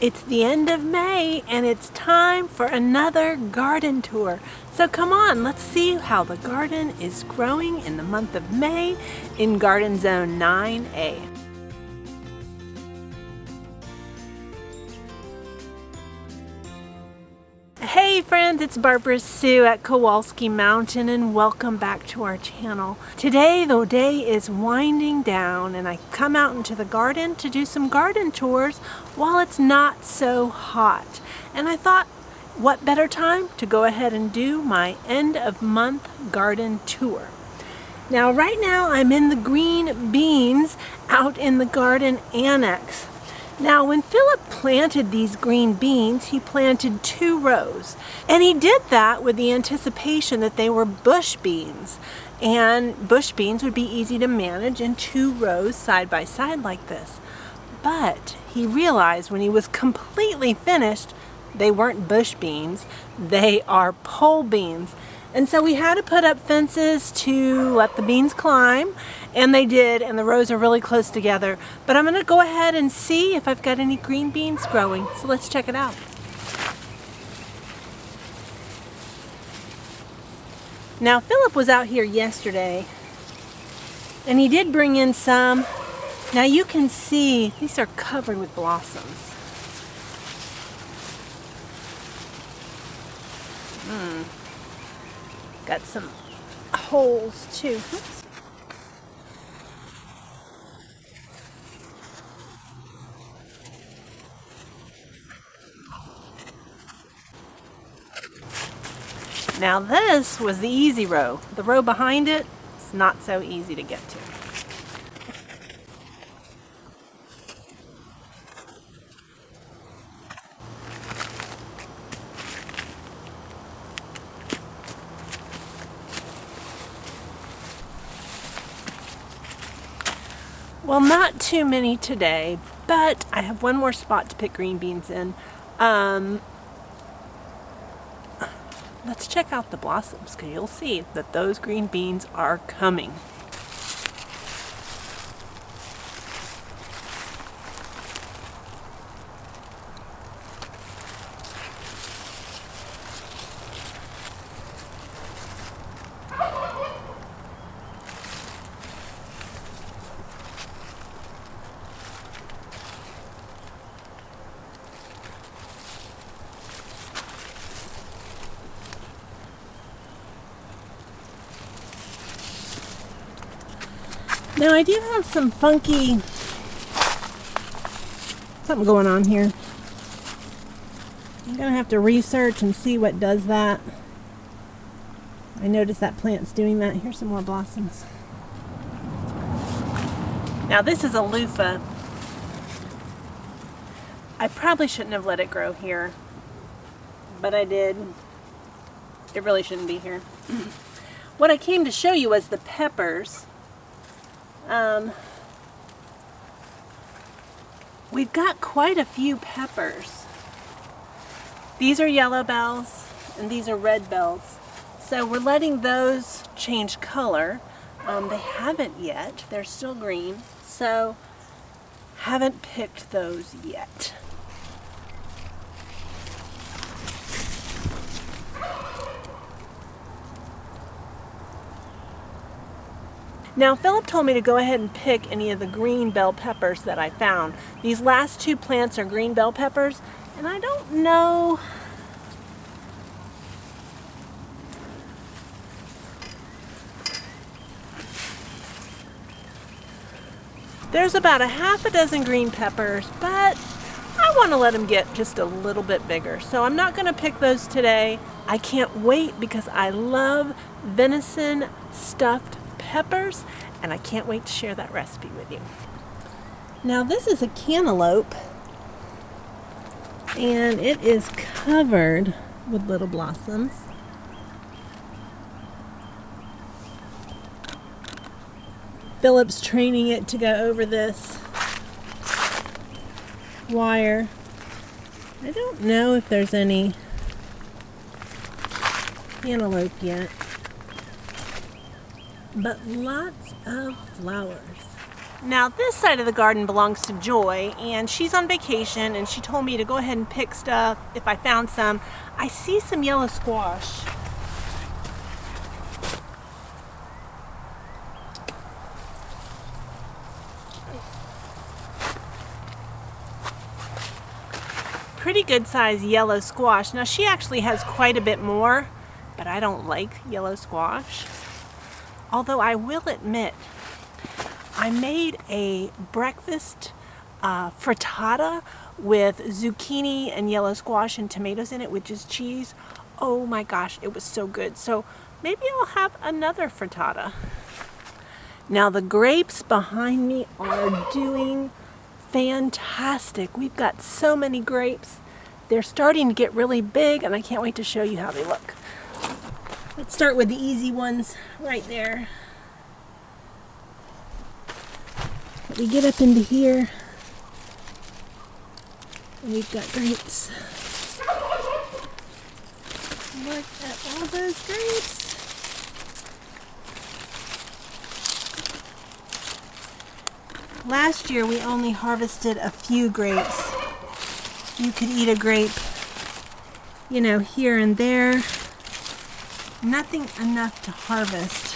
It's the end of May and it's time for another garden tour. So come on, let's see how the garden is growing in the month of May in Garden Zone 9A. Hey friends, it's Barbara Sue at Kowalski Mountain and welcome back to our channel. Today the day is winding down and I come out into the garden to do some garden tours while it's not so hot. And I thought, what better time to go ahead and do my end of month garden tour. Now right now I'm in the green beans out in the garden annex. Now when Philip planted these green beans, he planted 2 rows. And he did that with the anticipation that they were bush beans. And bush beans would be easy to manage in 2 rows side by side like this. But he realized when he was completely finished, they weren't bush beans, they are pole beans. And so we had to put up fences to let the beans climb, and they did, and the rows are really close together. But I'm gonna go ahead and see if I've got any green beans growing. So let's check it out. Now Philip was out here yesterday, and he did bring in some. Now you can see these are covered with blossoms. Got some holes too. Oops. Now this was the easy row. The row behind it is not so easy to get to. Well, not too many today, but I have one more spot to pick green beans in. Let's check out the blossoms, because you'll see that those green beans are coming. Now I do have some funky, something going on here. I'm gonna have to research and see what does that. I noticed that plant's doing that. Here's some more blossoms. Now this is a loofah. I probably shouldn't have let it grow here, but I did. It really shouldn't be here. What I came to show you was the peppers. We've got quite a few peppers. These are yellow bells and these are red bells. So we're letting those change color. They haven't yet. They're still green. So haven't picked those yet. Now Philip told me to go ahead and pick any of the green bell peppers that I found. These last 2 plants are green bell peppers, and I don't know. There's about a half a dozen green peppers, but I want to let them get just a little bit bigger. So I'm not going to pick those today. I can't wait because I love venison stuffed peppers, and I can't wait to share that recipe with you. Now this is a cantaloupe, and it is covered with little blossoms. Philip's training it to go over this wire. I don't know if there's any cantaloupe yet, but lots of flowers. Now this side of the garden belongs to Joy, and she's on vacation, and she told me to go ahead and pick stuff if I found some. I see some yellow squash. Pretty good size yellow squash. Now she actually has quite a bit more, but I don't like yellow squash. Although I will admit, I made a breakfast frittata with zucchini and yellow squash and tomatoes in it, which is cheese. Oh my gosh, it was so good. So maybe I'll have another frittata. Now the grapes behind me are doing fantastic. We've got so many grapes. They're starting to get really big, and I can't wait to show you how they look. Let's start with the easy ones right there. We get up into here, and we've got grapes. Look at all those grapes. Last year we only harvested a few grapes. You could eat a grape, you know, here and there. Nothing enough to harvest.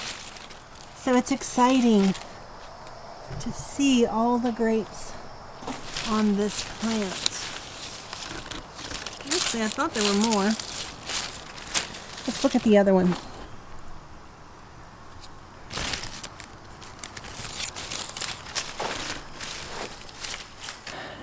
So it's exciting to see all the grapes on this plant. Actually, I thought there were more. Let's look at the other one.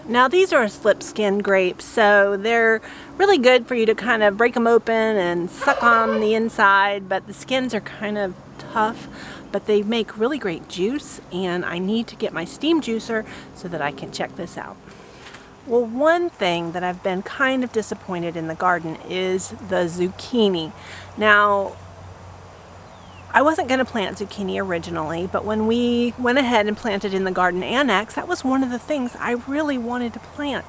Now these are slip skin grapes, so they're really good for you to kind of break them open and suck on the inside, but the skins are kind of tough, but they make really great juice, and I need to get my steam juicer so that I can check this out. Well, one thing that I've been kind of disappointed in the garden is the zucchini. Now, I wasn't going to plant zucchini originally, but when we went ahead and planted in the garden annex, that was one of the things I really wanted to plant.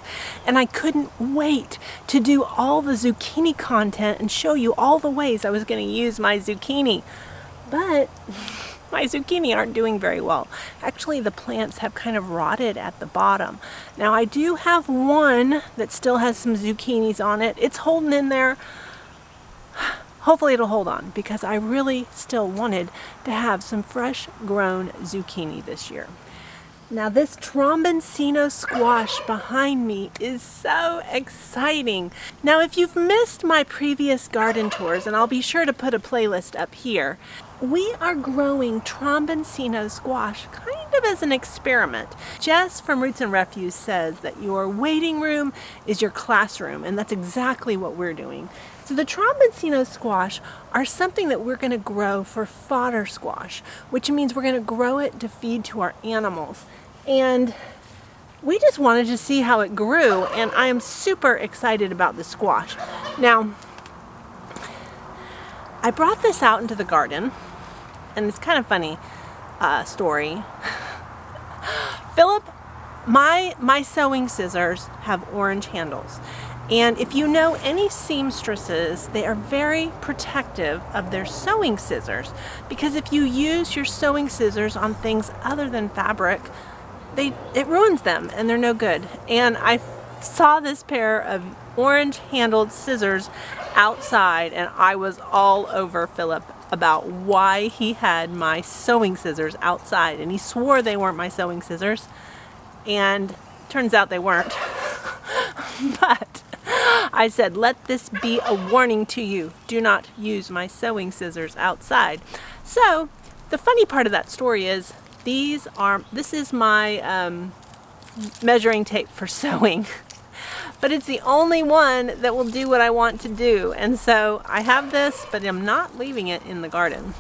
And I couldn't wait to do all the zucchini content and show you all the ways I was going to use my zucchini. But my zucchini aren't doing very well. Actually, the plants have kind of rotted at the bottom. Now, I do have one that still has some zucchinis on it. It's holding in there. Hopefully it'll hold on, because I really still wanted to have some fresh grown zucchini this year. Now this tromboncino squash behind me is so exciting. Now if you've missed my previous garden tours, and I'll be sure to put a playlist up here, we are growing tromboncino squash kind of as an experiment. Jess from Roots and Refuse says that your waiting room is your classroom, and that's exactly what we're doing. So the tromboncino squash are something that we're going to grow for fodder squash, which means we're going to grow it to feed to our animals. And we just wanted to see how it grew, and I am super excited about the squash. Now, I brought this out into the garden, and it's kind of funny story. Philip, my sewing scissors have orange handles. And if you know any seamstresses, they are very protective of their sewing scissors, because if you use your sewing scissors on things other than fabric, it ruins them, and they're no good. And I saw this pair of orange handled scissors outside, and I was all over Philip about why he had my sewing scissors outside, and he swore they weren't my sewing scissors, and turns out they weren't. But I said, let this be a warning to you. Do not use my sewing scissors outside. So the funny part of that story is this is my measuring tape for sewing, but it's the only one that will do what I want to do. And so I have this, but I'm not leaving it in the garden.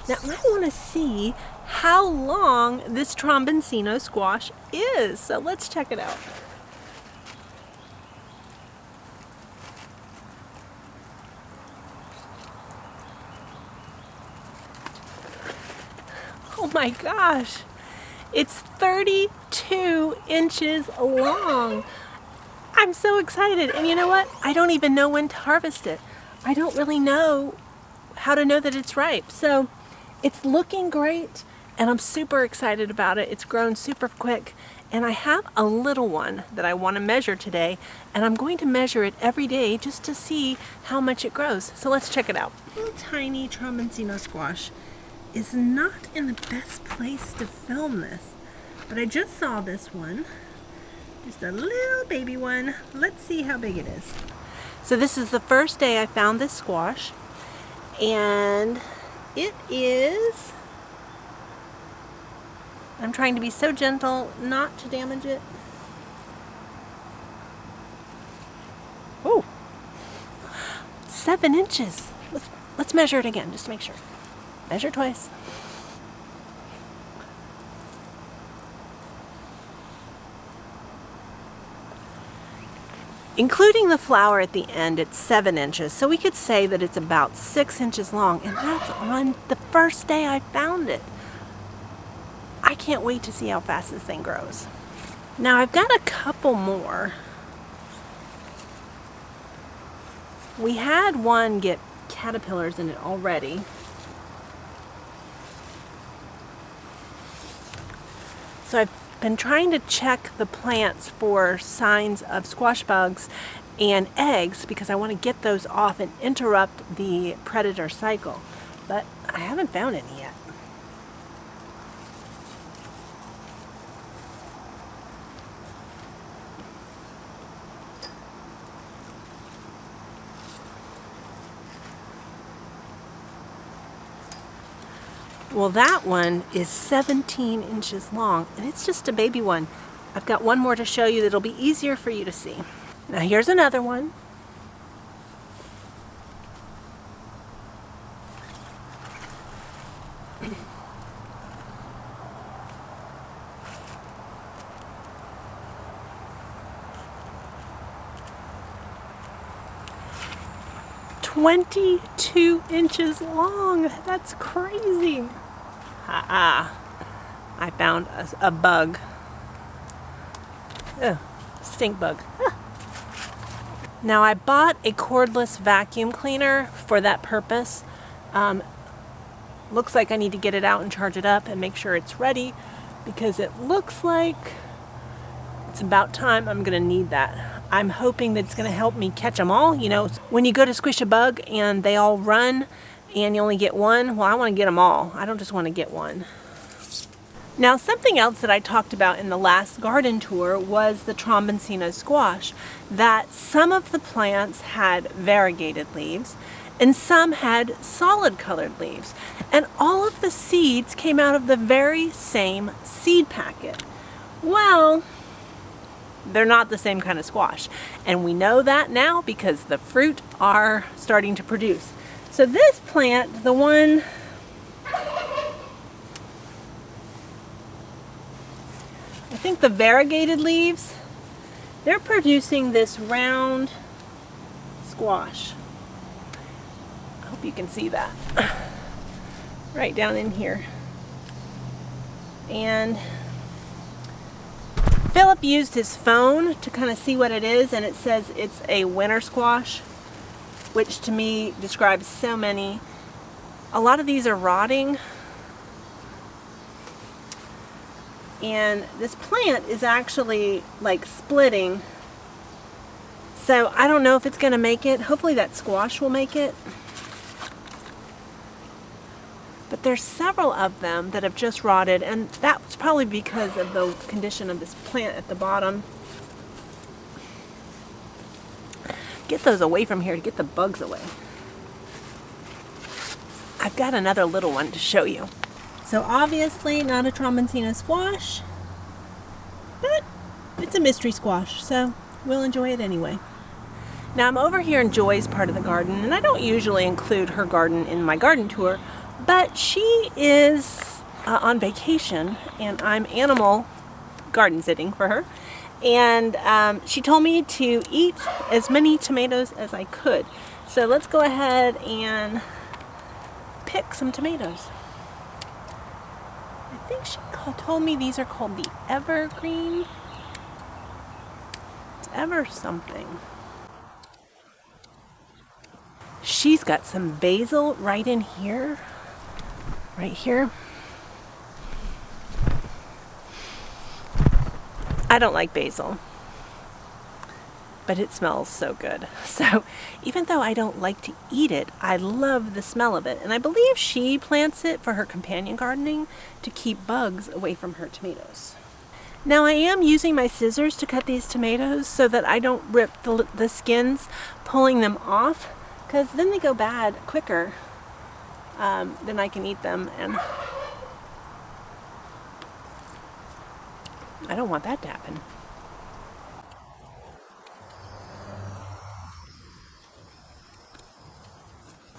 Now I want to see how long this tromboncino squash is. So let's check it out. Oh my gosh, it's 32 inches long. I'm so excited. And you know what? I don't even know when to harvest it. I don't really know how to know that it's ripe. So it's looking great. and I'm super excited about it. It's grown super quick, and I have a little one that I want to measure today, and I'm going to measure it every day just to see how much it grows. So let's check it out. Little tiny Tromboncino squash is not in the best place to film this, but I just saw this one, just a little baby one. Let's see how big it is. So this is the first day I found this squash, and it is, I'm trying to be so gentle not to damage it. Oh, 7 inches. Let's measure it again just to make sure. Measure twice. Including the flower at the end, it's 7 inches, so we could say that it's about 6 inches long, and that's on the first day I found it. I can't wait to see how fast this thing grows. Now I've got a couple more. We had one get caterpillars in it already. So I've been trying to check the plants for signs of squash bugs and eggs because I want to get those off and interrupt the predator cycle. But I haven't found any yet. Well, that one is 17 inches long, and it's just a baby one. I've got one more to show you that'll be easier for you to see. Now here's another one. "22 inches long. That's crazy. I found a bug. Ugh, stink bug. Now I bought a cordless vacuum cleaner for that purpose. Looks like I need to get it out and charge it up and make sure it's ready because it looks like it's about time I'm gonna need that. I'm hoping that it's gonna help me catch them all. You know, when you go to squish a bug and they all run and you only get one, well, I wanna get them all. I don't just wanna get one. Now, something else that I talked about in the last garden tour was the Tromboncino squash, that some of the plants had variegated leaves and some had solid colored leaves. And all of the seeds came out of the very same seed packet. Well, they're not the same kind of squash. And we know that now because the fruit are starting to produce. So this plant, the one, I think the variegated leaves, they're producing this round squash. I hope you can see that. Right down in here. And Philip used his phone to kind of see what it is, and it says it's a winter squash, which to me describes so many. A lot of these are rotting. And this plant is actually like splitting. So I don't know if it's gonna make it. Hopefully that squash will make it. But there's several of them that have just rotted, and that's probably because of the condition of this plant at the bottom. Get those away from here to get the bugs away. I've got another little one to show you. So obviously not a Tromboncino squash, but it's a mystery squash, so we'll enjoy it anyway. Now I'm over here in Joy's part of the garden, and I don't usually include her garden in my garden tour, but she is on vacation, and I'm animal garden sitting for her. And she told me to eat as many tomatoes as I could. So let's go ahead and pick some tomatoes. I think she told me these are called the evergreen. It's ever something. She's got some basil right in here. Right here. I don't like basil, but it smells so good. So even though I don't like to eat it, I love the smell of it. And I believe she plants it for her companion gardening to keep bugs away from her tomatoes. Now I am using my scissors to cut these tomatoes so that I don't rip the skins pulling them off, because then they go bad quicker than I can eat them, and I don't want that to happen.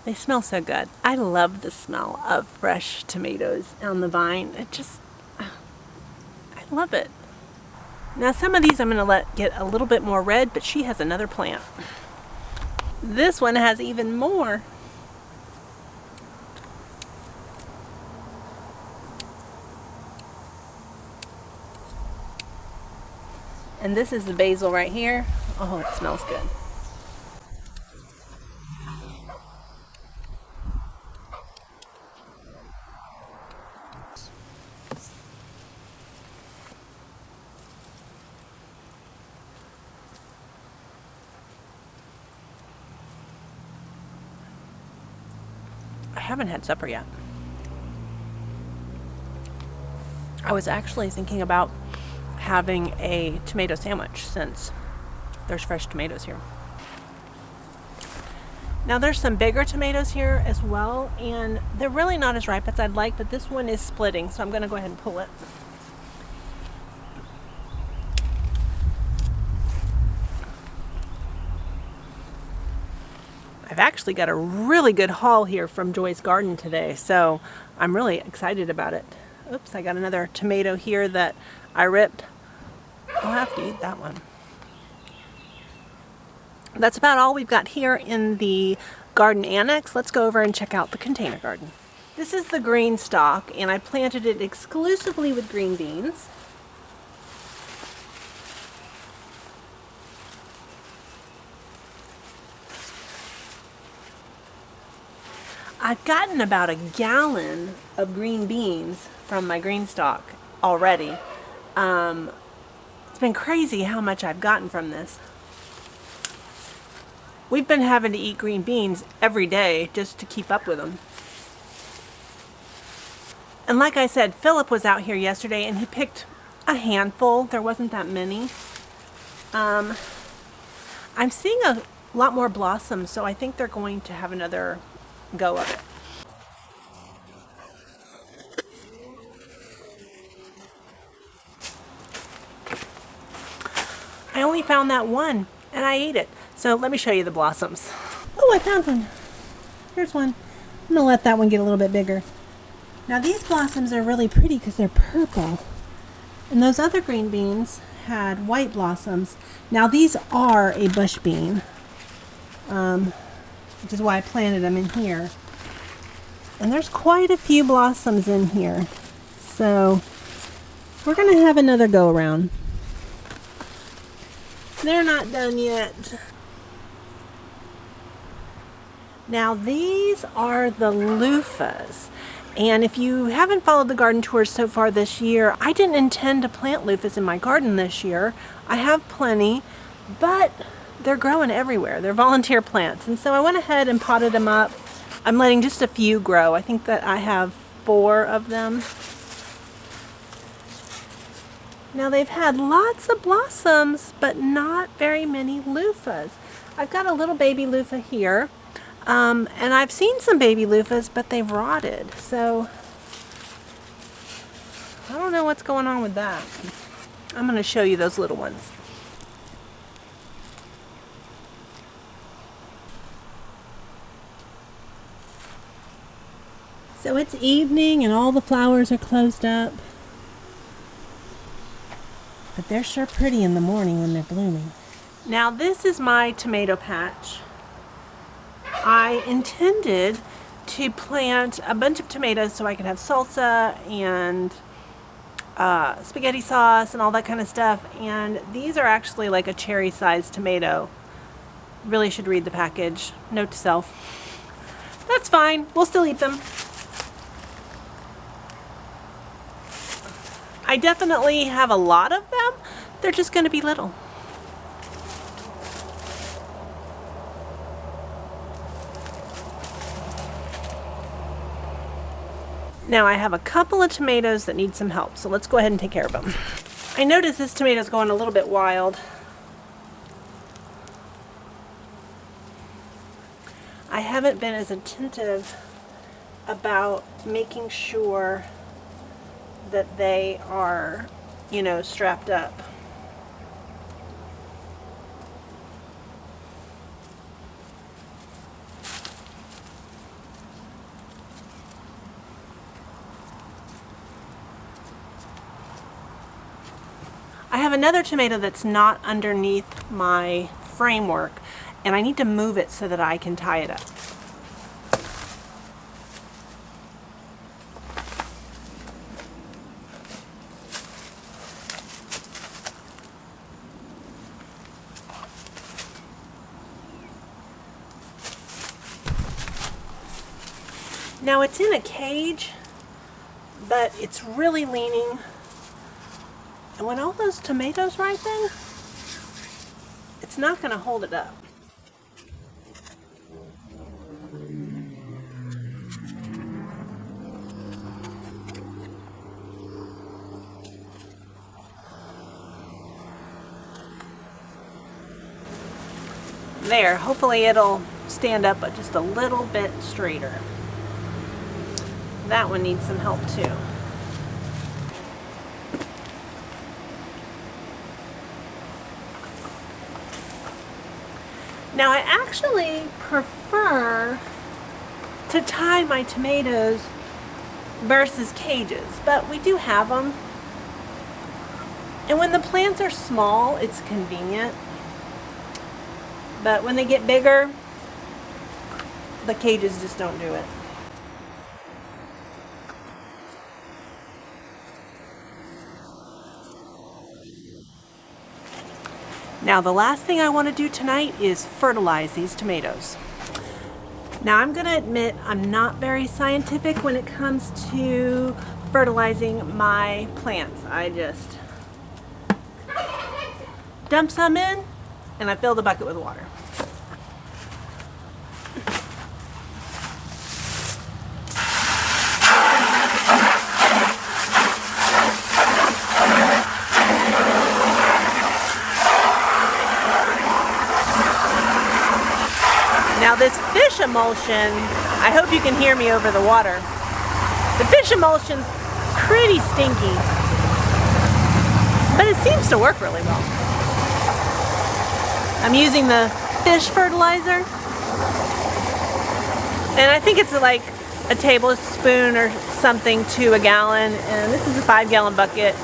They smell so good. I love the smell of fresh tomatoes on the vine. I love it. Now some of these I'm going to let get a little bit more red, but she has another plant. This one has even more. And this is the basil right here. Oh, it smells good. I haven't had supper yet. I was actually thinking about having a tomato sandwich since there's fresh tomatoes here. Now there's some bigger tomatoes here as well, and they're really not as ripe as I'd like, but this one is splitting, so I'm going to go ahead and pull it. I've actually got a really good haul here from Joy's garden today, so I'm really excited about it. Oops, I got another tomato here that I ripped. I'll have to eat that one. That's about all we've got here in the garden annex. Let's go over and check out the container garden. This is the green stalk, and I planted it exclusively with green beans. I've gotten about a gallon of green beans from my green stalk already. It's been crazy how much I've gotten from this. We've been having to eat green beans every day just to keep up with them. And like I said, Philip was out here yesterday and he picked a handful. There wasn't that many. I'm seeing a lot more blossoms, so I think they're going to have another go of it. I only found that one and I ate it. So let me show you the blossoms. Oh, I found one. Here's one. I'm gonna let that one get a little bit bigger. Now these blossoms are really pretty because they're purple. And those other green beans had white blossoms. Now these are a bush bean, which is why I planted them in here. And there's quite a few blossoms in here. So we're gonna have another go around. They're not done yet. Now these are the loofahs. And if you haven't followed the garden tours so far this year, I didn't intend to plant loofahs in my garden this year. I have plenty, but they're growing everywhere. They're volunteer plants. And so I went ahead and potted them up. I'm letting just a few grow. I think that I have 4 of them. Now they've had lots of blossoms, but not very many loofahs. I've got a little baby loofah here, and I've seen some baby loofahs, but they've rotted. So I don't know what's going on with that. I'm going to show you those little ones. So it's evening and all the flowers are closed up. But they're sure pretty in the morning when they're blooming. Now this is my tomato patch. I intended to plant a bunch of tomatoes so I could have salsa and spaghetti sauce and all that kind of stuff. And these are actually like a cherry-sized tomato. Really should read the package. Note to self. That's fine. We'll still eat them. I definitely have a lot of them. they're just going to be little. Now I have a couple of tomatoes that need some help, so let's go ahead and take care of them. I noticed this tomato's going a little bit wild. I haven't been as attentive about making sure that they are, you know, strapped up. I have another tomato that's not underneath my framework, and I need to move it so that I can tie it up. Now it's in a cage, but it's really leaning. And when all those tomatoes ripen, it's not going to hold it up. There, hopefully it'll stand up but just a little bit straighter. That one needs some help too. Now I actually prefer to tie my tomatoes versus cages, but we do have them. And when the plants are small, it's convenient. But when they get bigger, the cages just don't do it. Now the last thing I want to do tonight is fertilize these tomatoes. Now I'm going to admit I'm not very scientific when it comes to fertilizing my plants. I just dump some in and I fill the bucket with water. Now this fish emulsion, I hope you can hear me over the water. The fish emulsion's pretty stinky, but it seems to work really well. I'm using the fish fertilizer, and I think it's like a tablespoon or something to a gallon, and this is a 5-gallon bucket.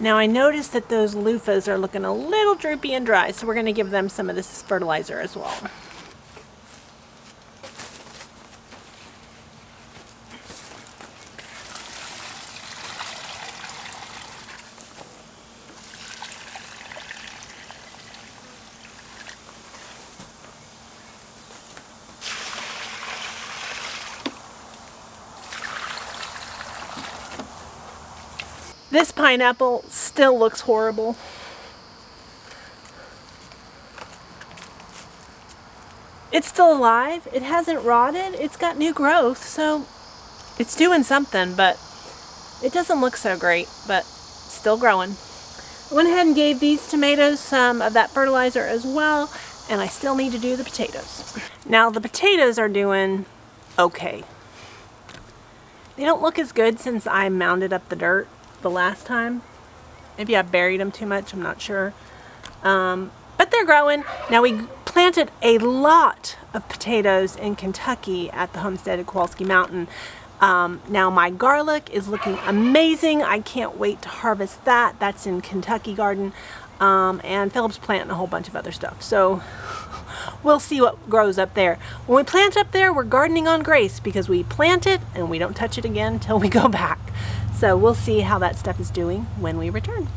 Now I noticed that those loofahs are looking a little droopy and dry, so we're going to give them some of this fertilizer as well. This pineapple still looks horrible. It's still alive. It hasn't rotted. It's got new growth, so it's doing something, but it doesn't look so great, but still growing. I went ahead and gave these tomatoes some of that fertilizer as well, and I still need to do the potatoes. Now the potatoes are doing okay. They don't look as good since I mounded up the dirt the last time. Maybe I buried them too much, I'm not sure. But they're growing. Now we planted a lot of potatoes in Kentucky at the homestead at Kowalski Mountain. Now my garlic is looking amazing. I can't wait to harvest that. That's in Kentucky garden. And Philip's planting a whole bunch of other stuff. So we'll see what grows up there. When we plant up there, we're gardening on grace because we plant it and we don't touch it again until we go back. So we'll see how that stuff is doing when we return.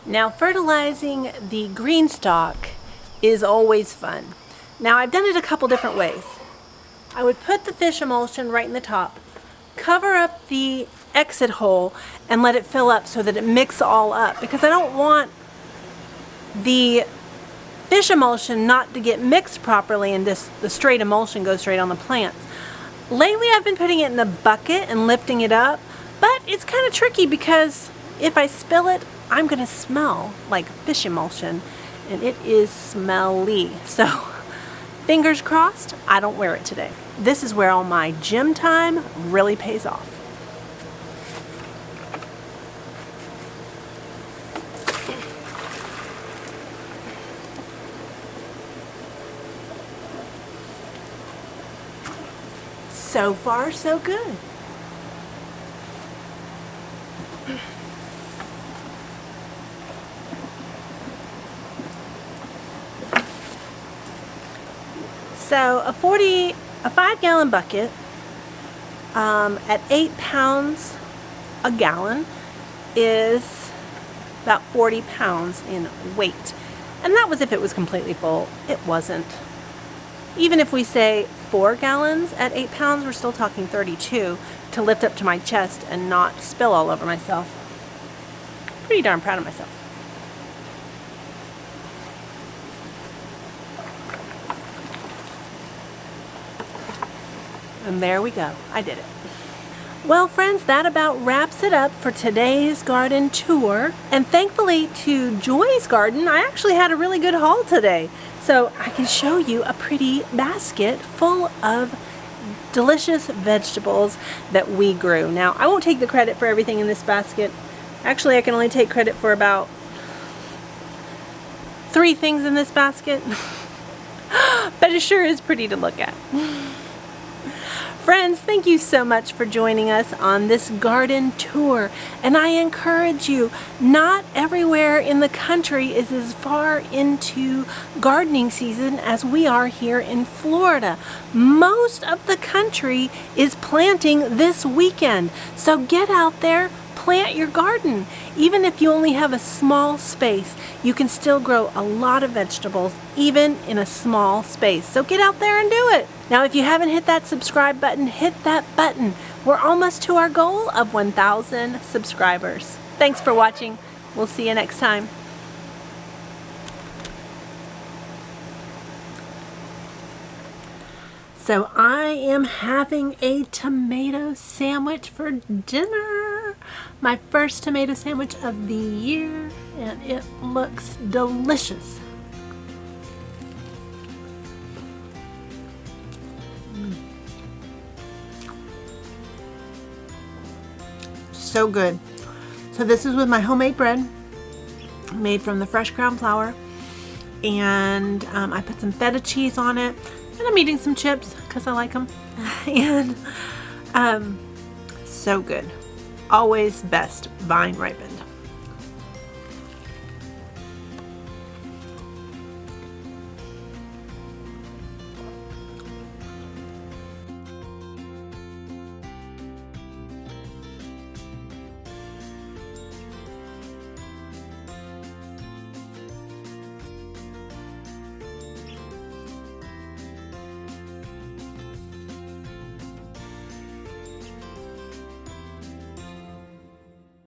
Now, fertilizing the green stalk is always fun. Now, I've done it a couple different ways. I would put the fish emulsion right in the top, cover up the exit hole, and let it fill up so that it mixes all up, because I don't want the fish emulsion not to get mixed properly and the straight emulsion goes straight on the plants. Lately, I've been putting it in the bucket and lifting it up, but it's kind of tricky because if I spill it, I'm going to smell like fish emulsion, and it is smelly. So, fingers crossed, I don't wear it today. This is where all my gym time really pays off. So far, so good. So a 5-gallon bucket at 8 pounds a gallon is about 40 pounds in weight. And that was if it was completely full. It wasn't. Even if we say 4 gallons at 8 pounds, we're still talking 32 to lift up to my chest and not spill all over myself. Pretty darn proud of myself. And there we go. I did it. Well, friends, that about wraps it up for today's garden tour. And thankfully to Joy's garden, I actually had a really good haul today. So I can show you a pretty basket full of delicious vegetables that we grew. Now, I won't take the credit for everything in this basket. Actually, I can only take credit for about 3 things in this basket. But it sure is pretty to look at. Friends, thank you so much for joining us on this garden tour. And I encourage you, not everywhere in the country is as far into gardening season as we are here in Florida. Most of the country is planting this weekend. So get out there, plant your garden. Even if you only have a small space, you can still grow a lot of vegetables, even in a small space. So get out there and do it. Now, if you haven't hit that subscribe button, hit that button. We're almost to our goal of 1,000 subscribers. Thanks for watching. We'll see you next time. So I am having a tomato sandwich for dinner. My first tomato sandwich of the year, and it looks delicious. So good. So this is with my homemade bread made from the fresh ground flour, and I put some feta cheese on it, and I'm eating some chips because I like them. And so good. Always best vine ripened.